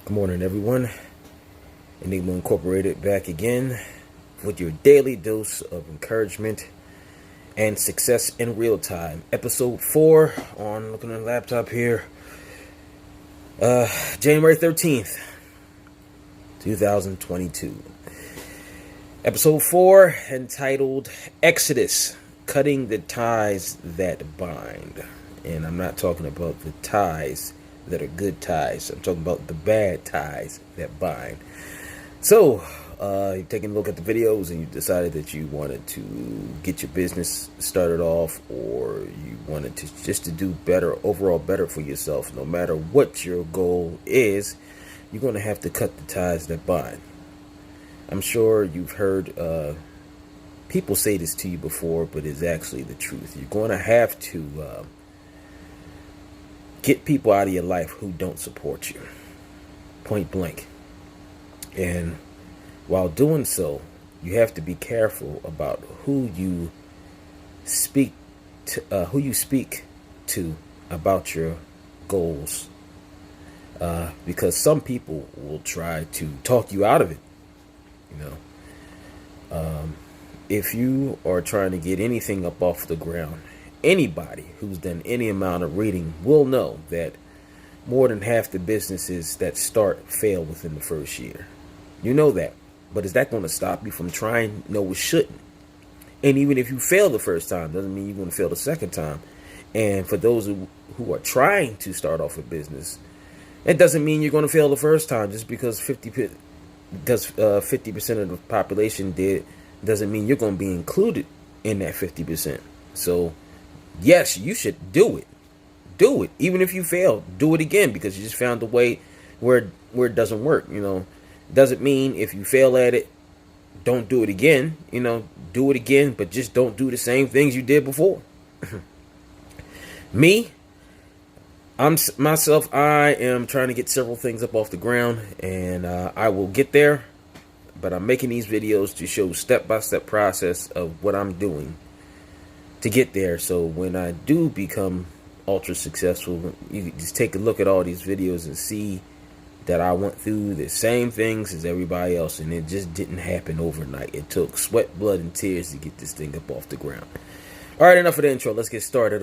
Good morning, everyone. Enigma Incorporated back again with your daily dose of encouragement and success in real time. Episode 4 on looking at the laptop here. January 13th, 2022. Episode 4 entitled Exodus, Cutting the Ties That Bind. And I'm not talking about the ties that are good ties. I'm talking about the bad ties that bind. So, you're taking a look at the videos and you decided that you wanted to get your business started off, or you wanted to just to do better, overall better for yourself. No matter what your goal is, you're going to have to cut the ties that bind. I'm sure you've heard people say this to you before, but it's actually the truth. You're going to have to get people out of your life who don't support you, point blank. And while doing so, you have to be careful about who you speak to about your goals, because some people will try to talk you out of it. If you are trying to get anything up off the ground, anybody who's done any amount of reading will know that more than half the businesses that start fail within the first year. You know that. But is that going to stop you from trying? No, it shouldn't. And even if you fail the first time, doesn't mean you're going to fail the second time. And for those who are trying to start off a business, it doesn't mean you're going to fail the first time. Just because 50% of the population did, doesn't mean you're going to be included in that 50%. So, yes, you should do it. Do it. Even if you fail, do it again, because you just found a way where it doesn't work. Doesn't mean if you fail at it, don't do it again. Do it again, but just don't do the same things you did before. I am trying to get several things up off the ground, and I will get there. But I'm making these videos to show step-by-step process of what I'm doing to get there. So when I do become ultra successful, you just take a look at all these videos and see that I went through the same things as everybody else, and it just didn't happen overnight. It took sweat, blood, and tears to get this thing up off the ground. All right, enough of the intro. Let's get started.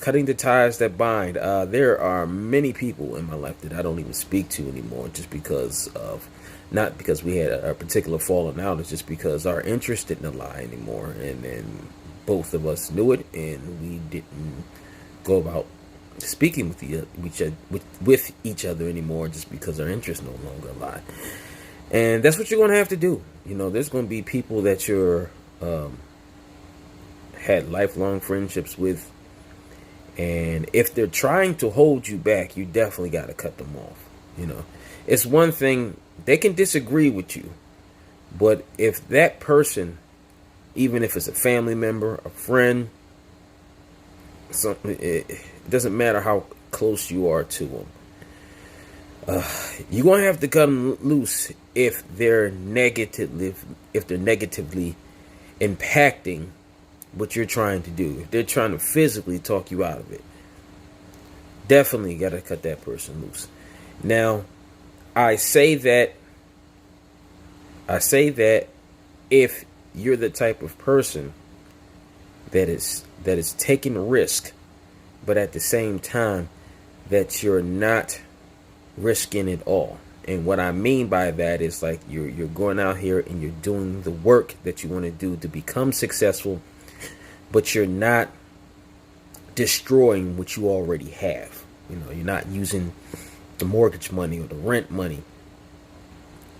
Cutting the ties that bind. There are many people in my life that I don't even speak to anymore, just because of, not because we had a particular falling out, it's just because our interest didn't align anymore, and then both of us knew it, and we didn't go about speaking with each other anymore, just because our interests no longer align. And that's what you're going to have to do. There's going to be people that you're had lifelong friendships with, and if they're trying to hold you back, you definitely got to cut them off. It's one thing, they can disagree with you, but if that person, even if it's a family member, a friend, it doesn't matter how close you are to them, you're gonna have to cut them loose if they're negatively impacting what you're trying to do. If they're trying to physically talk you out of it, definitely got to cut that person loose. Now, I say that if you're the type of person that is taking risk, but at the same time that you're not risking it all. And what I mean by that is, like, you're going out here and you're doing the work that you want to do to become successful, but you're not destroying what you already have. You're not using the mortgage money or the rent money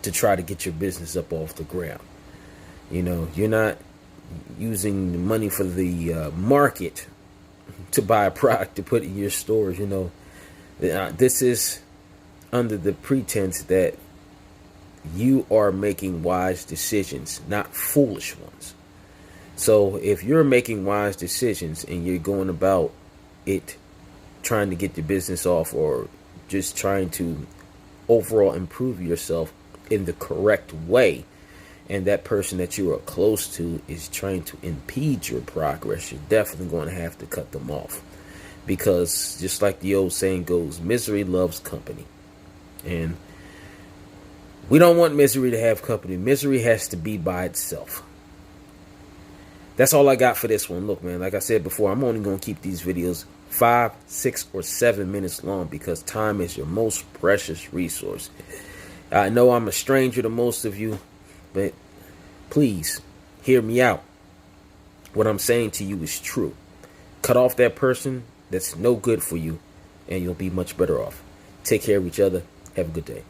to try to get your business up off the ground. You're not using the money for the market to buy a product to put in your stores. This is under the pretense that you are making wise decisions, not foolish ones. So if you're making wise decisions and you're going about it trying to get your business off, or just trying to overall improve yourself in the correct way, and that person that you are close to is trying to impede your progress, you're definitely going to have to cut them off. Because just like the old saying goes, misery loves company. And We don't want misery to have company. Misery has to be by itself. That's all I got for this one. Look, man, like I said before, I'm only going to keep these videos 5, 6, or 7 minutes long because time is your most precious resource. I know I'm a stranger to most of you, but please hear me out. What I'm saying to you is true. Cut off that person that's no good for you, and you'll be much better off. Take care of each other. Have a good day.